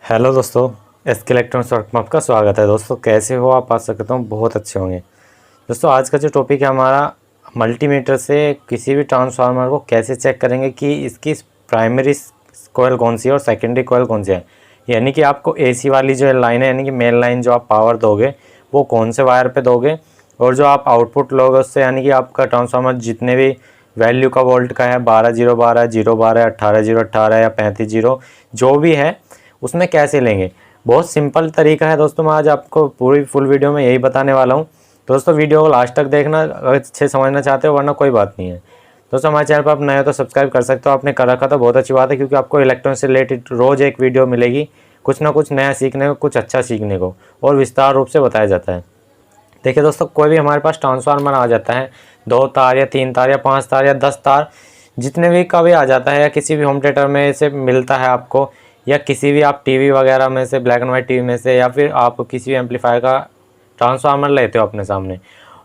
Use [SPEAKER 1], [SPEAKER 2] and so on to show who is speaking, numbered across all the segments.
[SPEAKER 1] Hello दोस्तों, SK electronics work में आपका स्वागत है। दोस्तों कैसे हो आप? आशा करता हूँ बहुत अच्छे होंगे। दोस्तों आज का जो टॉपिक है हमारा, मल्टीमीटर से किसी भी ट्रांसफार्मर को कैसे चेक करेंगे कि इसकी प्राइमरी कॉइल कौन सी है और सेकेंडरी कॉइल कौन सी है। यानी कि आपको एसी वाली जो लाइन है, यानी कि मेन लाइन जो आप पावर दोगे वो कौन से वायर पर दोगे, और जो आप आउटपुट लोगे उससे, यानी कि आपका ट्रांसफार्मर जितने भी वैल्यू का वोल्ट का है, 12 0 12 0 12 18 0 18 या 35 0 जो भी है, उसमें कैसे लेंगे। बहुत सिंपल तरीका है दोस्तों। मैं आज आपको पूरी फुल वीडियो में यही बताने वाला हूँ। दोस्तों वीडियो को लास्ट तक देखना अगर अच्छे समझना चाहते हो, वरना कोई बात नहीं है। दोस्तों हमारे चैनल पर आप नए हो तो सब्सक्राइब कर सकते हो। आपने कर रखा तो बहुत अच्छी बात है, क्योंकि आपको इलेक्ट्रॉनिक्स से रिलेटेड रोज़ एक वीडियो मिलेगी, कुछ ना कुछ नया सीखने को, कुछ अच्छा सीखने को, और विस्तार रूप से बताया जाता है। देखिए दोस्तों, कोई भी हमारे पास ट्रांसफार्मर आ जाता है, 2 तार या 3 तार या 5 तार या 10 तार, जितने भी का भी आ जाता है, या किसी भी होम थिएटर में से मिलता है आपको, या किसी भी आप टीवी वगैरह में से, ब्लैक एंड वाइट टीवी में से, या फिर आप किसी भी एम्पलीफायर का ट्रांसफार्मर लेते हो अपने सामने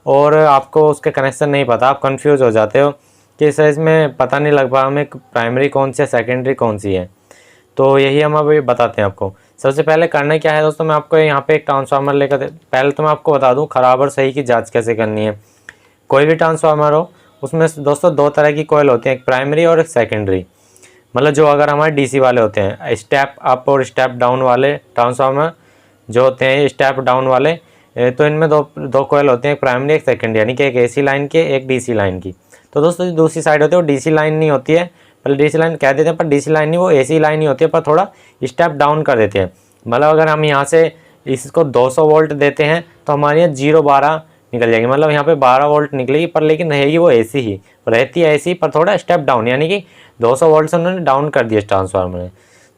[SPEAKER 1] और आपको उसके कनेक्शन नहीं पता, आप कंफ्यूज हो जाते हो कि सर इसमें पता नहीं लग पा हमें प्राइमरी कौन सी है, सेकेंडरी कौन सी है। तो यही हम अभी बताते हैं आपको। सबसे पहले करना क्या है दोस्तों, मैं आपको यहाँ पे एक ट्रांसफार्मर लेकर, पहले तो मैं आपको बता दूँ खराब और सही की जाँच कैसे करनी है। कोई भी ट्रांसफार्मर हो, उसमें दोस्तों 2 तरह की कॉइल होती है, एक प्राइमरी और एक सेकेंडरी। मतलब जो अगर हमारे डीसी वाले होते हैं, स्टेप अप और स्टेप डाउन वाले ट्रांसफार्मर जो होते हैं, स्टेप डाउन वाले, तो इनमें दो कॉइल होते हैं, एक प्राइमरी एक सेकेंडरी, यानी कि एक एसी लाइन की एक डीसी लाइन की। तो दोस्तों जो दूसरी साइड होती है वो डीसी लाइन नहीं होती है, पहले डीसी लाइन कह देते हैं, पर डीसी लाइन नहीं, वो एसी लाइन ही होती है, पर थोड़ा स्टेप डाउन कर देते हैं। मतलब अगर हम यहाँ से इसको 200 वोल्ट देते हैं तो हमारे यहाँ 0 12 निकल जाएगी, मतलब यहाँ पे 12 वोल्ट निकलेगी, पर लेकिन रहेगी वो एसी ही, रहती है एसी, पर थोड़ा स्टेप डाउन, यानी कि 200 वोल्ट से उन्होंने डाउन कर दिया ट्रांसफार्मर में।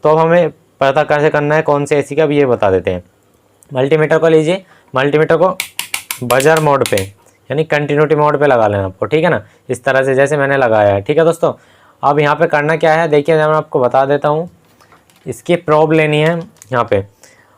[SPEAKER 1] तो अब हमें पता कैसे करना है कौन से एसी का, भी ये बता देते हैं। मल्टीमीटर को लीजिए, मल्टीमीटर को बजर मोड पे, यानी कंटिन्यूटी मोड पे लगा लेना आपको, ठीक है ना, इस तरह से जैसे मैंने लगाया है। ठीक है दोस्तों, अब यहाँ पे करना क्या है, देखिए मैं आपको बता देता हूँ। इसकी प्रोब लेनी है यहाँ पे।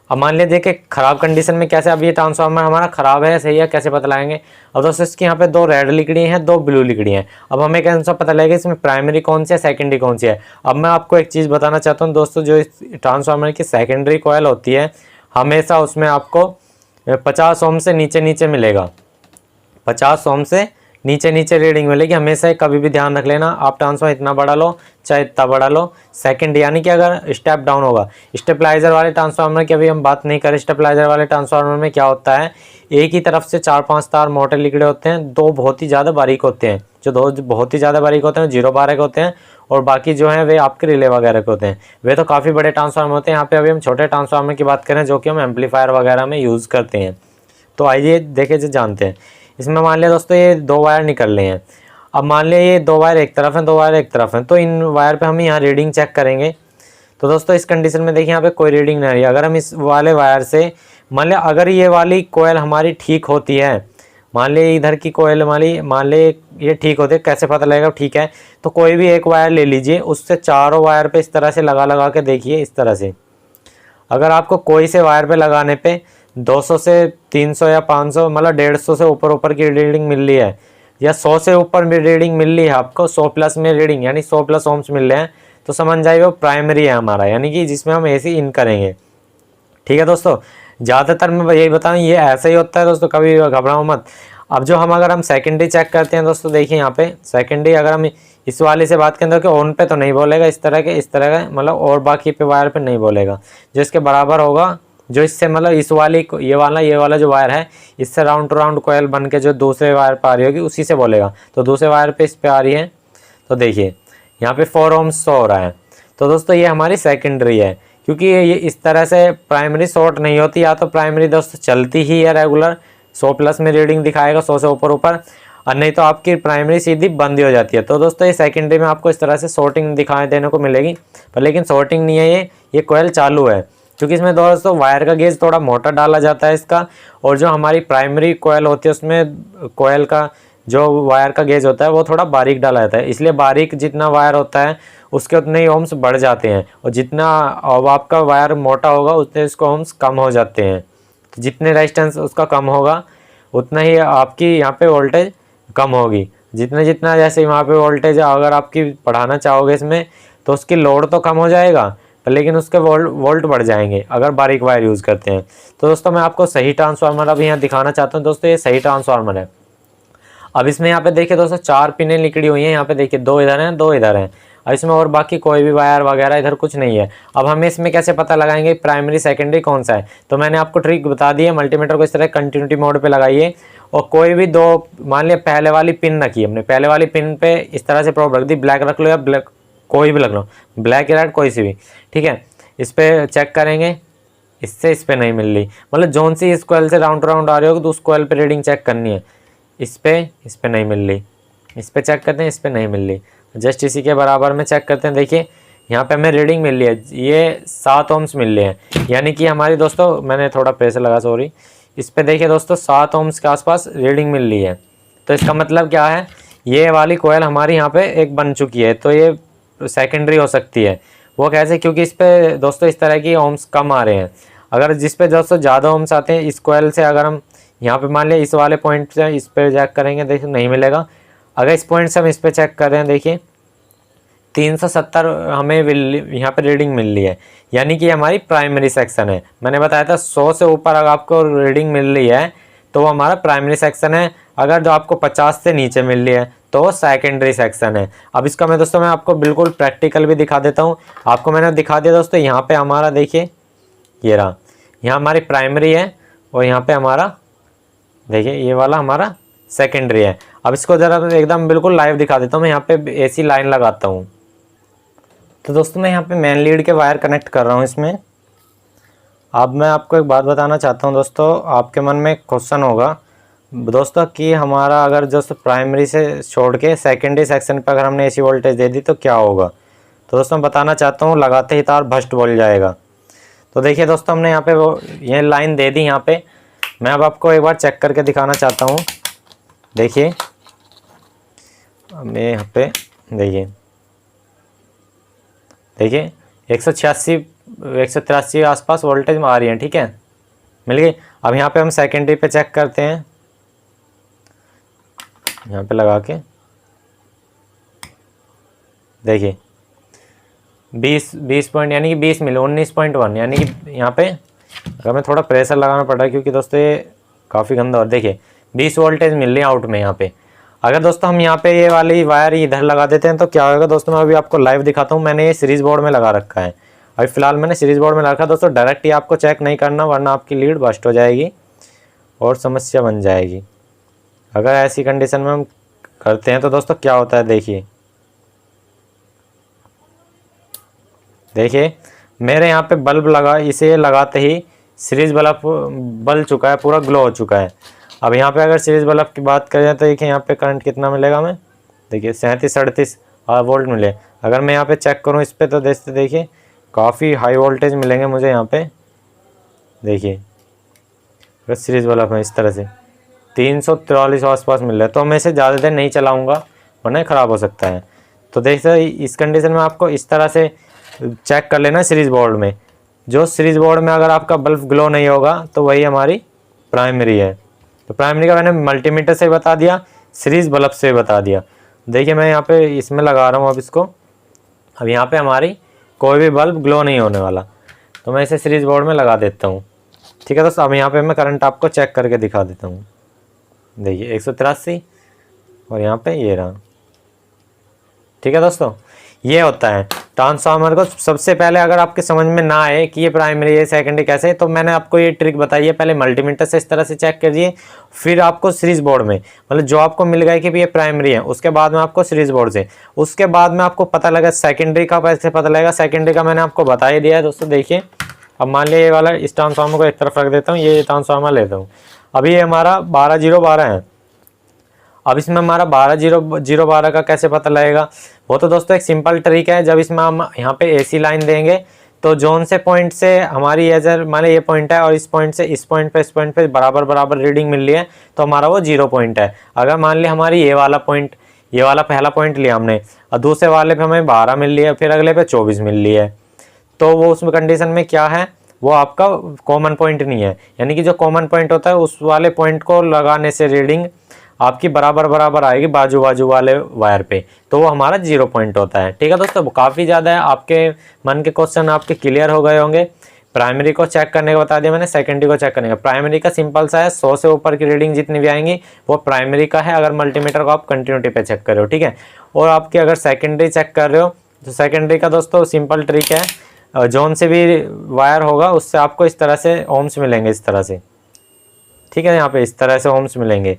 [SPEAKER 1] अब मान लीजिए देखिए ख़राब कंडीशन में कैसे, अब ये ट्रांसफार्मर हमारा ख़राब है सही है कैसे पता लगाएंगे। अब दोस्तों इसकी यहाँ पे 2 रेड लिकड़ी हैं, 2 ब्लू लिकड़ी हैं। अब हमें कैसे सा पता लगेगा इसमें प्राइमरी कौन सी है, सेकेंडरी कौन सी है। अब मैं आपको एक चीज़ बताना चाहता हूँ दोस्तों, जो इस ट्रांसफार्मर की सेकेंडरी कॉइल होती है, हमेशा उसमें आपको 50 ओम से नीचे नीचे मिलेगा, 50 ओम से नीचे नीचे रीडिंग मिलेगी हमेशा। कभी भी ध्यान रख लेना, आप ट्रांसफार्मर इतना बड़ा लो चाहे इतना बड़ा लो, सेकंड यानी कि अगर स्टेप डाउन होगा। स्टेपलाइजर वाले ट्रांसफार्मर की अभी हम बात नहीं करें। स्टेपलाइजर वाले ट्रांसफार्मर में क्या होता है, एक ही तरफ से 4-5 तार मोटे लिकड़े होते हैं, 2 बहुत ही ज़्यादा बारीक होते हैं। जो 2 बहुत ही ज़्यादा बारीक होते हैं 0 12 के होते हैं, और बाकी जो हैं वे आपके रिले वगैरह के होते हैं, वे तो काफ़ी बड़े ट्रांसफार्मर होते हैं। यहाँ पे अभी हम छोटे ट्रांसफार्मर की बात करें जो कि हम एम्पलीफायर वगैरह में यूज़ करते हैं। तो आइए देखे जो जानते हैं। इसमें मान लिया दोस्तों ये 2 वायर निकल रहे हैं। अब मान लिया ये 2 वायर एक तरफ हैं, 2 वायर एक तरफ हैं, तो इन वायर पे हम यहाँ रीडिंग चेक करेंगे। तो दोस्तों इस कंडीशन में देखिए यहाँ पे कोई रीडिंग नहीं आ रही है। अगर हम इस वाले वायर से, मान लिया अगर ये वाली कोयल हमारी ठीक होती है, मान लिया इधर की कोयल मान लिया ये ठीक होती है, कैसे पता लगेगा ठीक है। तो कोई भी एक वायर ले लीजिए, उससे चारों वायर पे इस तरह से लगा के देखिए, इस तरह से। अगर आपको कोई से वायर पे लगाने पे 200 से 300 या 500, मतलब 150 से ऊपर की रीडिंग मिल रही है, या 100 से ऊपर भी रीडिंग मिल रही है आपको, 100 प्लस में रीडिंग, यानी 100 प्लस ओम्स मिल रहे हैं, तो समझ जाइए वो प्राइमरी है हमारा, यानी कि जिसमें हम एसी इन करेंगे। ठीक है दोस्तों, ज़्यादातर मैं यही बताऊँ ये ऐसा ही होता है दोस्तों, कभी घबराओ मत। अब जो हम अगर हम सेकेंडरी चेक करते हैं दोस्तों, देखिए यहाँ पे सेकेंडरी अगर हम इस वाले से बात करें तो ऑन पे तो नहीं बोलेगा, इस तरह का मतलब, और बाकी पे वायर पे नहीं बोलेगा। जो इसके बराबर होगा, जो इससे मतलब इस वाली ये वाला जो वायर है, इससे राउंड टू राउंड कोयल बन के जो दूसरे वायर पे आ रही होगी उसी से बोलेगा। तो दूसरे वायर पे इस पे आ रही है, तो देखिए यहाँ पे 4 ओम्स शो हो रहा है। तो दोस्तों ये हमारी सेकेंडरी है, क्योंकि ये इस तरह से प्राइमरी शॉर्ट नहीं होती। या तो प्राइमरी दोस्तों चलती ही है रेगुलर, 100 प्लस में रीडिंग दिखाएगा, 100 से ऊपर, और नहीं तो आपकी प्राइमरी सीधी बंद ही हो जाती है। तो दोस्तों ये सेकेंडरी में आपको इस तरह से शॉर्टिंग दिखाई देने को मिलेगी, पर लेकिन शॉर्टिंग नहीं है, ये कोयल चालू है, क्योंकि इसमें दोस्तों वायर का गेज थोड़ा मोटा डाला जाता है इसका। और जो हमारी प्राइमरी कोयल होती है उसमें कोयल का जो वायर का गेज होता है वो थोड़ा बारीक डाला जाता है, इसलिए बारीक जितना वायर होता है उसके उतने ही ओम्स बढ़ जाते हैं, और जितना अब आपका वायर मोटा होगा उतने इसको ओम्स कम हो जाते हैं। तो जितने रेजिस्टेंस उसका कम होगा उतना ही आपकी यहाँ पे वोल्टेज कम होगी। जितना जैसे वहाँ पे वोल्टेज अगर आपकी बढ़ाना चाहोगे इसमें, तो उसकी लोड तो कम हो जाएगा, पर लेकिन उसके वोल्ट बढ़ जाएंगे अगर बारीक वायर यूज़ करते हैं। तो दोस्तों मैं आपको सही ट्रांसफार्मर अभी यहाँ दिखाना चाहता हूँ। दोस्तों ये सही ट्रांसफार्मर है। अब इसमें यहाँ पे देखिए दोस्तों 4 पिनें निकली हुई हैं। यहाँ पे देखिए 2 इधर हैं, 2 इधर हैं, और इसमें और बाकी कोई भी वायर वगैरह इधर कुछ नहीं है। अब हमें इसमें कैसे पता लगाएंगे प्राइमरी सेकेंडरी कौन सा है? तो मैंने आपको ट्रिक बता दी है। मल्टीमीटर को इस तरह कंटिन्यूटी मोड पे लगाइए और कोई भी 2, मान लिया पहले वाली पिन रखी हमने, पहले वाली पिन पे इस तरह से प्रोब रख दी, ब्लैक रख लो या ब्लैक कोई भी रख लो, ब्लैक या रेड कोई सी भी, ठीक है। इस पर चेक करेंगे, इससे इस पर नहीं मिल रही, मतलब जोन सी इस कोयल से राउंड राउंड आ रही होगी तो उस कोयल पर रीडिंग चेक करनी है। इस पे नहीं मिल रही, इस पे चेक करते हैं, इस पे नहीं मिल रही, जस्ट इसी के बराबर में चेक करते हैं। देखिए यहाँ पे हमें रीडिंग मिल रही है, ये 7 ओम्स मिल रहे हैं, यानी कि हमारी दोस्तों मैंने थोड़ा प्रेशर लगा, सॉरी। इस पे देखिए दोस्तों 7 ओम्स के आसपास रीडिंग मिल रही है। तो इसका मतलब क्या है, ये वाली कोयल हमारी यहाँ पे एक बन चुकी है, तो ये सेकेंडरी हो सकती है। वो कैसे? क्योंकि इस पे दोस्तों इस तरह की ओम्स कम आ रहे हैं। अगर जिस पे दोस्तों ज़्यादा ओम्स आते हैं, इस कोयल से अगर हम यहाँ पे मान लिया इस वाले पॉइंट से इस पे चेक करेंगे, देखिए नहीं मिलेगा। अगर इस पॉइंट से हम इस पे चेक कर रहे हैं, देखिए 370 हमें यहाँ पे रीडिंग मिल रही है, यानी कि हमारी प्राइमरी सेक्शन है। मैंने बताया था 100 से ऊपर अगर आपको रीडिंग मिल रही है तो वो हमारा प्राइमरी सेक्शन है। अगर जो आपको 50 से नीचे मिल रही है तो वो सेकेंडरी सेक्शन है। अब इसका मैं दोस्तों मैं आपको बिल्कुल प्रैक्टिकल भी दिखा देता हूँ। आपको मैंने दिखा दिया दोस्तों, यहाँ पे हमारा देखिए ये रहा, यहाँ हमारी प्राइमरी है और यहाँ पे हमारा देखिए ये वाला हमारा सेकेंडरी है। अब इसको ज़रा एकदम बिल्कुल लाइव दिखा देता हूँ। मैं यहाँ पे एसी लाइन लगाता हूँ। तो दोस्तों मैं यहाँ पे मेन लीड के वायर कनेक्ट कर रहा हूँ इसमें। अब मैं आपको एक बात बताना चाहता हूँ दोस्तों, आपके मन में क्वेश्चन होगा दोस्तों कि हमारा अगर दोस्तों प्राइमरी से छोड़ के सेकेंडरी सेक्शन पर अगर हमने एसी वोल्टेज दे दी तो क्या होगा? तो दोस्तों मैं बताना चाहता हूँ, लगाते ही तार भस्ट बोल जाएगा। तो देखिए दोस्तों हमने यहाँ पे वो ये लाइन दे दी यहाँ पे। मैं अब आपको एक बार चेक करके दिखाना चाहता हूँ। देखिए मैं यहाँ पे देखिए 183 आसपास वोल्टेज में आ रही है, ठीक है, मिल गई। अब यहाँ पे हम सेकेंडरी पे चेक करते हैं, यहाँ पे लगा के देखिए 20 पॉइंट यानी कि 20 मिले 19.1, यानी कि यहाँ पे अगर मैं थोड़ा प्रेशर लगाना पड़ रहा है क्योंकि दोस्तों ये काफ़ी गंदा। और देखिए 20 वोल्टेज मिल रही है आउट में यहाँ पे। अगर दोस्तों हम यहाँ पे ये वाली वायर इधर लगा देते हैं तो क्या होगा दोस्तों, मैं अभी आपको लाइव दिखाता हूँ। मैंने ये सीरीज बोर्ड में लगा रखा है, अभी फिलहाल मैंने सीरीज बोर्ड में रखा है दोस्तों। डायरेक्ट ही आपको चेक नहीं करना वरना आपकी लीड बस्ट हो जाएगी और समस्या बन जाएगी। अगर ऐसी कंडीशन में हम करते हैं तो दोस्तों क्या होता है, देखिए मेरे यहाँ पे बल्ब लगा, इसे लगाते ही सीरीज बल्ब बल चुका है, पूरा ग्लो हो चुका है। अब यहाँ पे अगर सीरीज बल्ब की बात करें तो देखिए यहाँ पे करंट कितना मिलेगा हमें, देखिए 37-38 वोल्ट मिले। अगर मैं यहाँ पे चेक करूँ इस पर तो देखिए काफ़ी हाई वोल्टेज मिलेंगे मुझे यहाँ पे। देखिए अगर सीरीज बल्ब है इस तरह से 343 आसपास मिल रहा है, तो मैं इसे ज़्यादा देर नहीं चलाऊँगा वरना ख़राब हो सकता है। तो देखिए इस कंडीशन में आपको इस तरह से चेक कर लेना सीरीज बोर्ड में। जो सीरीज बोर्ड में अगर आपका बल्ब ग्लो नहीं होगा तो वही हमारी प्राइमरी है। तो प्राइमरी का मैंने मल्टीमीटर से बता दिया, सीरीज बल्ब से बता दिया। देखिए मैं यहाँ पे इसमें लगा रहा हूँ अब इसको। अब यहाँ पे हमारी कोई भी बल्ब ग्लो नहीं होने वाला, तो मैं इसे सीरीज बोर्ड में लगा देता हूँ, ठीक है दोस्तों। अब यहाँ पे मैं करंट आपको चेक करके दिखा देता हूँ। देखिए 183 और यहाँ पे ये रहा, ठीक है दोस्तों। ये होता है ट्रांसफार्मर को। सबसे पहले अगर आपके समझ में ना आए कि ये प्राइमरी है सेकेंडरी कैसे, तो मैंने आपको ये ट्रिक बताई है। पहले मल्टीमीटर से इस तरह से चेक करिए, फिर आपको सीरीज बोर्ड में मतलब जो आपको मिल गया कि भी ये प्राइमरी है, उसके बाद में आपको सीरीज बोर्ड से, उसके बाद में आपको पता लगा सेकेंडरी का। कैसे पता लगेगा सेकेंडरी का, मैंने आपको बता ही दिया है दोस्तों। देखिए अब मान लिया ये वाला इस ट्रांसफार्मर को एक तरफ रख देता हूँ, ये ट्रांसफार्मर लेता हूँ। अभी ये हमारा 12-0-12 है। अब इसमें हमारा 12-0-0-12 का कैसे पता लगेगा? वो तो दोस्तों एक सिंपल ट्रिक है। जब इसमें हम यहाँ पे एसी लाइन देंगे तो जोन से पॉइंट से हमारी एजर मान ये पॉइंट है और इस पॉइंट से इस पॉइंट पे बराबर रीडिंग मिल रही है तो हमारा वो 0 पॉइंट है। अगर मान लिया हमारी ये वाला पहला पॉइंट लिया हमने और दूसरे वाले पे हमें 12 मिल रही है, फिर अगले पे 24 मिल रही है, तो वो उसमें कंडीशन में क्या है, वो आपका कॉमन पॉइंट नहीं है। यानी कि जो कॉमन पॉइंट होता है उस वाले पॉइंट को लगाने से रीडिंग आपकी बराबर बराबर आएगी बाजू बाजू वाले वायर पे, तो वो हमारा 0 पॉइंट होता है। ठीक है दोस्तों, काफ़ी ज़्यादा है, आपके मन के क्वेश्चन आपके क्लियर हो गए होंगे। प्राइमरी को चेक करने का बता दिया मैंने, सेकेंडरी को चेक करने का। प्राइमरी का सिंपल सा है, 100 से ऊपर की रीडिंग जितनी भी आएंगी वो प्राइमरी का है, अगर मल्टीमीटर को आप कंटिन्यूटी पे चेक कर रहे हो। ठीक है, और आपकी अगर सेकेंडरी चेक कर रहे हो तो सेकेंडरी का दोस्तों सिंपल ट्रिक है, जोन से भी वायर होगा उससे आपको इस तरह से ओम्स मिलेंगे, इस तरह से। ठीक है, यहाँ पे इस तरह से ओम्स मिलेंगे।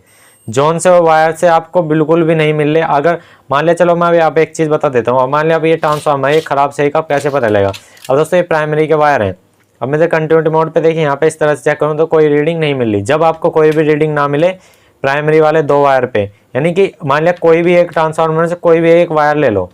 [SPEAKER 1] जोन से वायर से आपको बिल्कुल भी नहीं मिल रहे। अगर मान लिया, चलो मैं अभी यहाँ पे एक चीज़ बता देता हूँ, मान लिया अब ये ट्रांसफार्मर है, ये खराब सही का कैसे पता लगेगा। अब दोस्तों ये प्राइमरी के वायर हैं, अब मैं कंटिन्यूटी मोड पे देखिए यहाँ पे इस तरह से चेक करूँ तो कोई रीडिंग नहीं मिल रही। जब आपको कोई भी रीडिंग ना मिले प्राइमरी वाले 2 वायर पे, यानी कि मान लिया कोई भी एक ट्रांसफार्मर से कोई भी एक वायर ले लो,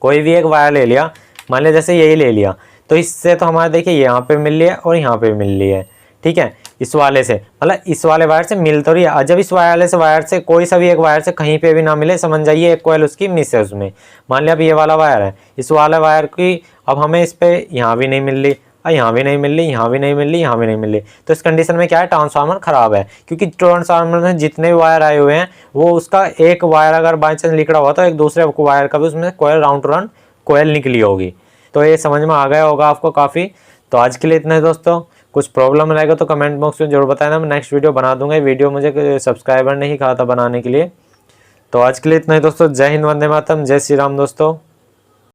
[SPEAKER 1] कोई भी एक वायर ले लिया, मान लिया जैसे यही ले लिया, तो इससे तो हमारे देखिए यहाँ पे मिल रही है और यहाँ पे मिल रही है। ठीक है, इस वाले से मतलब इस वाले वायर से मिल तो रही है। जब इस वाले से वायर से कोई सा भी एक वायर से कहीं पे भी ना मिले, समझ जाइए एक कोयल उसकी मिस है उसमें। मान लिया अब ये वाला वायर है, इस वाले वायर की अब हमें इस पे यहाँ भी नहीं मिल रही, यहाँ भी नहीं मिल रही, यहाँ भी नहीं मिल रही, यहाँ भी नहीं मिल रही, तो इस कंडीशन में क्या है, ट्रांसफार्मर खराब है। क्योंकि ट्रांसफार्मर में जितने भी वायर आए हुए हैं वो उसका एक वायर अगर बाई चांस लिकड़ा हुआ तो एक दूसरे वायर का भी उसमें कोयल राउंड टू राउंड कोयल निकली होगी। तो ये समझ में आ गया होगा आपको काफ़ी। तो आज के लिए इतना है दोस्तों, कुछ प्रॉब्लम रहेगा तो कमेंट बॉक्स में जरूर बताना, मैं नेक्स्ट वीडियो बना दूंगा। ये वीडियो मुझे सब्सक्राइबर ने ही कहा था बनाने के लिए। तो आज के लिए इतना ही दोस्तों, जय हिंद, वंदे मातरम, जय श्री राम दोस्तों।